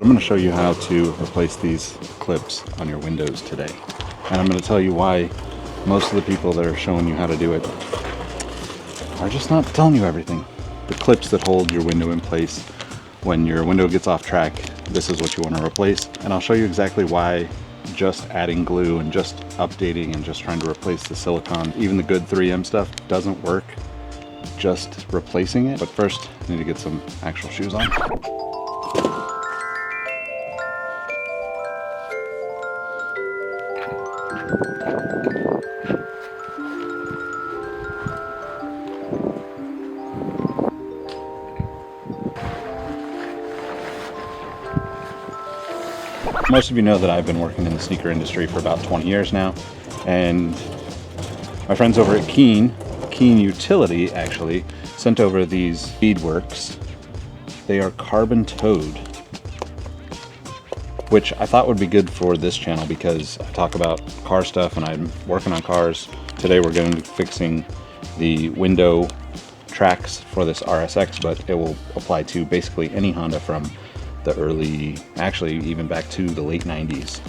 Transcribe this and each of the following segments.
I'm going to show you how to replace these clips on your windows today. And I'm going to tell you why most of the people that are showing you how to do it are just not telling you everything. The clips that hold your window in place when your window gets off track, this is what you want to replace. And I'll show you exactly why just adding glue and just updating and just trying to replace the silicone, even the good 3M stuff, doesn't work. Just replacing it. But first, I need to get some actual shoes on. Most of you know that I've been working in the sneaker industry for about 20 years now, and my friends over at Keen Utility actually sent over these beadworks. They are carbon toed, which I thought would be good for this channel because I talk about car stuff and I'm working on cars. Today we're going to be fixing the window tracks for this RSX, but it will apply to basically any Honda from the early, actually even back to the late 90s.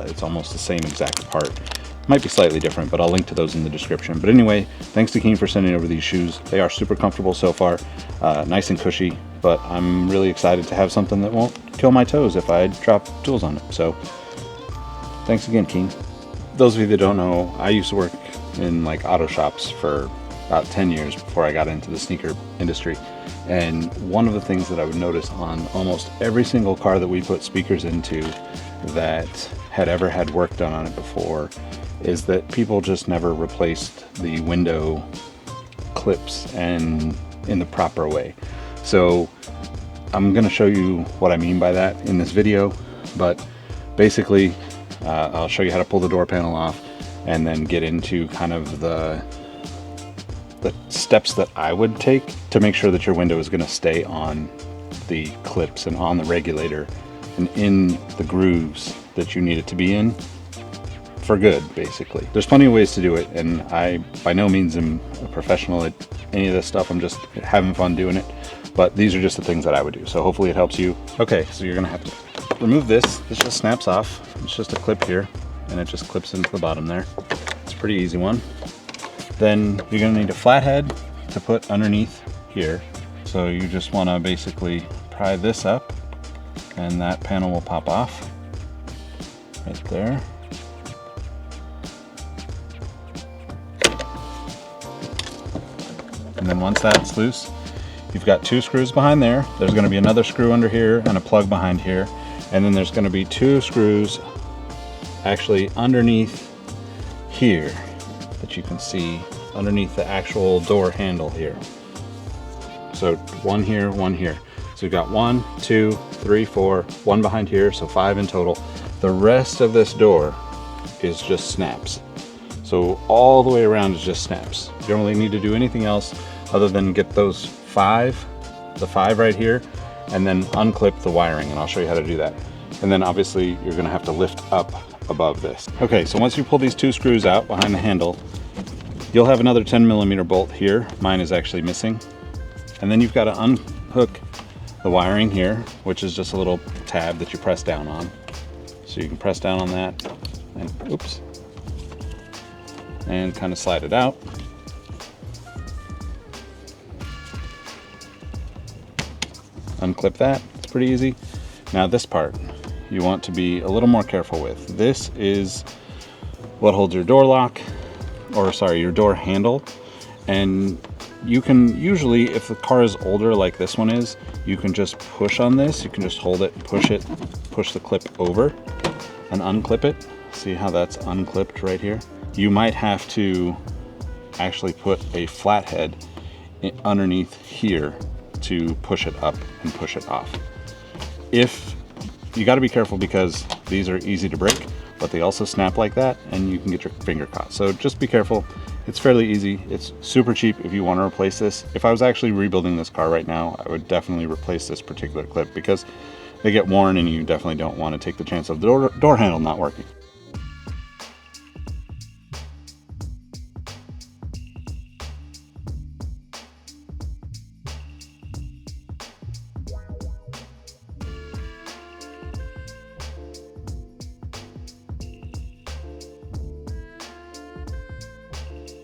It's almost the same exact part. Might be slightly different, but I'll link to those in the description. But anyway, thanks to Keen for sending over these shoes. They are super comfortable so far, nice and cushy, but I'm really excited to have something that won't kill my toes if I drop tools on it. So thanks again, Keen. Those of you that don't know, I used to work in like auto shops for about 10 years before I got into the sneaker industry. And one of the things that I would notice on almost every single car that we put speakers into that had ever had work done on it before is that people just never replaced the window clips and in the proper way. So I'm going to show you what I mean by that in this video, but basically I'll show you how to pull the door panel off and then get into kind of the steps that I would take to make sure that your window is going to stay on the clips and on the regulator and in the grooves that you need it to be in for good, basically. There's plenty of ways to do it, and I by no means am a professional at any of this stuff. I'm just having fun doing it, but these are just the things that I would do, so hopefully it helps you. Okay, so you're gonna have to remove this. This just snaps off. It's just a clip here, and it just clips into the bottom there. It's a pretty easy one. Then you're going to need a flathead to put underneath here. So you just want to basically pry this up and that panel will pop off right there. And then once that's loose, you've got two screws behind there. There's going to be another screw under here and a plug behind here. And then there's going to be two screws actually underneath here that you can see underneath the actual door handle here. So one here, one here. So we've got 1, 2, 3, 4, one behind here, so 5 in total. The rest of this door is just snaps. So all the way around is just snaps. You don't really need to do anything else other than get those the 5 right here, and then unclip the wiring, and I'll show you how to do that. And then obviously you're gonna have to lift up above this. Okay, so once you pull these two screws out behind the handle, you'll have another 10mm bolt here. Mine is actually missing. And then you've got to unhook the wiring here, which is just a little tab that you press down on. So you can press down on that and oops, and kind of slide it out. Unclip that. It's pretty easy. Now this part you want to be a little more careful with. This is what holds your door lock, or sorry, your door handle. And you can usually, if the car is older like this one is, you can just push on this. You can just hold it, push the clip over and unclip it. See how that's unclipped right here? You might have to actually put a flathead underneath here to push it up and push it off. If you got to be careful because these are easy to break, but they also snap like that and you can get your finger caught. So just be careful. It's fairly easy. It's super cheap if you want to replace this. If I was actually rebuilding this car right now, I would definitely replace this particular clip because they get worn and you definitely don't want to take the chance of the door handle not working.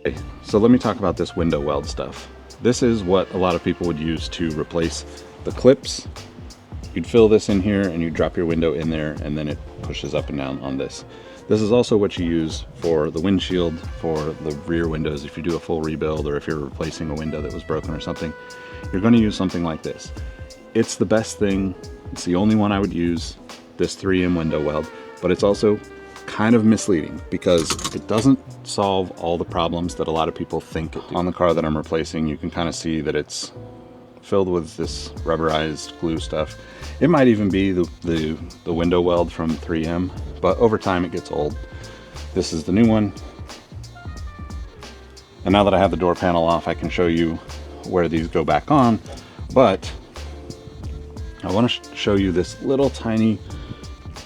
Okay, so let me talk about this window weld stuff. This is what a lot of people would use to replace the clips. You'd fill this in here and you drop your window in there, and then it pushes up and down on this. This is also what you use for the windshield, for the rear windows. If you do a full rebuild, or if you're replacing a window that was broken or something, you're going to use something like this. It's the best thing. It's the only one I would use, this 3M window weld, but it's also kind of misleading because it doesn't solve all the problems that a lot of people think it do. On the car that I'm replacing, you can kind of see that it's filled with this rubberized glue stuff. It might even be the window weld from 3M, but over time it gets old. This is the new one. And now that I have the door panel off, I can show you where these go back on, but I want to show you this little tiny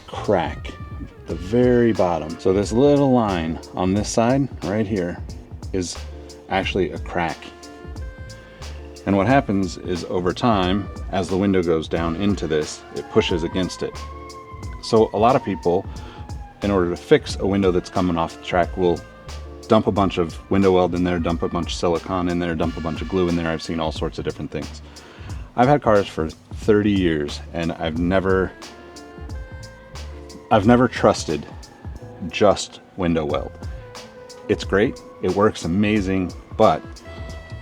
crack at the very bottom. So this little line on this side right here is actually a crack. And what happens is over time, as the window goes down into this, it pushes against it. So a lot of people, in order to fix a window that's coming off the track, will dump a bunch of window weld in there, dump a bunch of silicone in there, dump a bunch of glue in there. I've seen all sorts of different things. I've had cars for 30 years and I've never trusted just window weld. It's great, it works amazing, but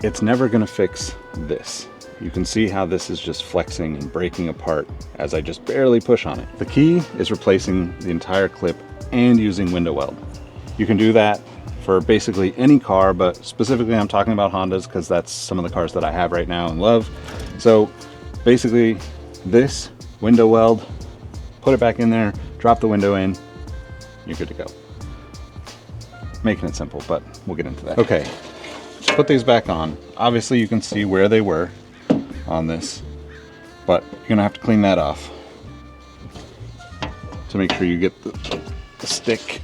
it's never gonna fix this. You can see how this is just flexing and breaking apart as I just barely push on it. The key is replacing the entire clip and using window weld. You can do that for basically any car, but specifically I'm talking about Hondas because that's some of the cars that I have right now and love. So basically this window weld, put it back in there, drop the window in, you're good to go. Making it simple, but we'll get into that. Okay, let's put these back on. Obviously you can see where they were on this, but you're gonna have to clean that off to make sure you get the stick.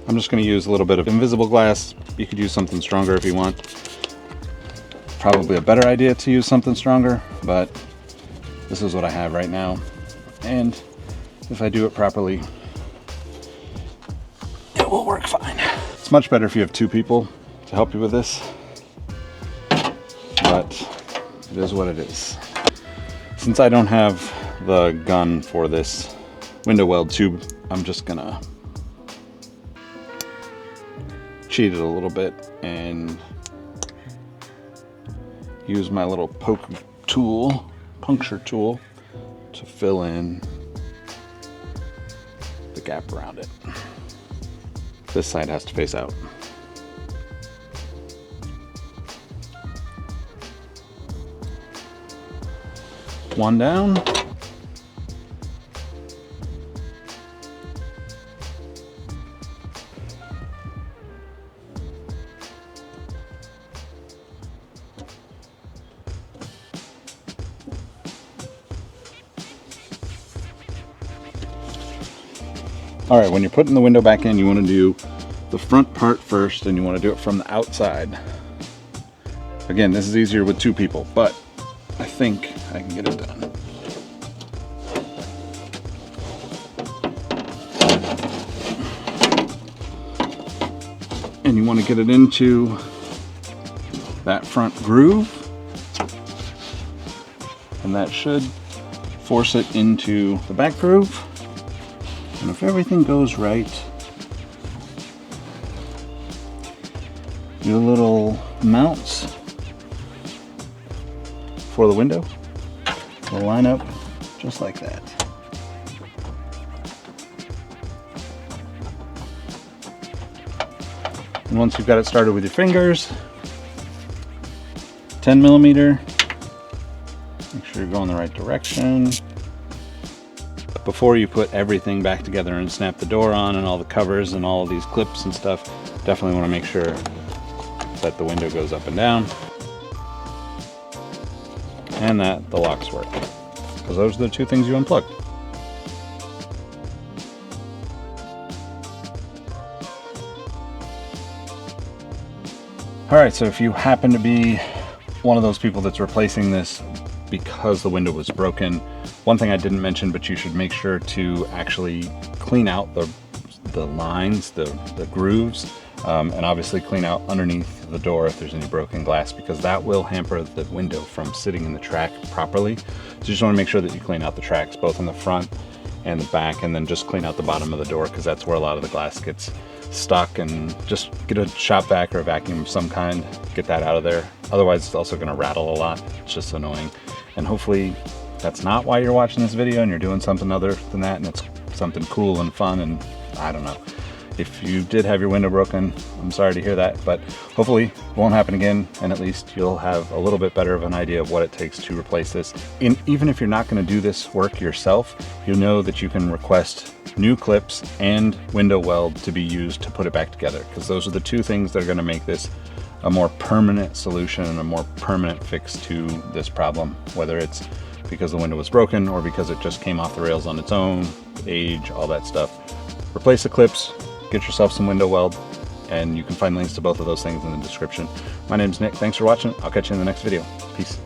I'm just going to use a little bit of invisible glass. You could use something stronger if you want. Probably a better idea to use something stronger, but this is what I have right now. And if I do it properly, it will work fine. It's much better if you have two people to help you with this, but it is what it is. Since I don't have the gun for this window weld tube, I'm just gonna cheat it a little bit and use my little puncture tool to fill in the gap around it. This side has to face out. One down. All right, when you're putting the window back in, you want to do the front part first, and you want to do it from the outside. Again, this is easier with two people, but I think I can get it done. And you want to get it into that front groove, and that should force it into the back groove. And if everything goes right, your little mounts for the window will line up just like that. And once you've got it started with your fingers, 10 millimeter, make sure you're going the right direction. Before you put everything back together and snap the door on and all the covers and all of these clips and stuff, definitely want to make sure that the window goes up and down and that the locks work, because those are the two things you unplug. All right, so if you happen to be one of those people that's replacing this because the window was broken. One thing I didn't mention, but you should make sure to actually clean out the lines, the grooves, and obviously clean out underneath the door if there's any broken glass, because that will hamper the window from sitting in the track properly. So you just want to make sure that you clean out the tracks both in the front and the back, and then just clean out the bottom of the door, because that's where a lot of the glass gets stuck. And just get a shop vac or a vacuum of some kind, get that out of there. Otherwise it's also going to rattle a lot. It's just annoying. And hopefully that's not why you're watching this video, and you're doing something other than that, and it's something cool and fun. And I don't know, if you did have your window broken, I'm sorry to hear that, but hopefully it won't happen again, and at least you'll have a little bit better of an idea of what it takes to replace this. And even if you're not going to do this work yourself, you know that you can request new clips and window weld to be used to put it back together, because those are the two things that are going to make this a more permanent solution and a more permanent fix to this problem, whether it's because the window was broken or because it just came off the rails on its own, age, all that stuff. Replace the clips, get yourself some window weld, and you can find links to both of those things in the description. My name's Nick. Thanks for watching. I'll catch you in the next video. Peace.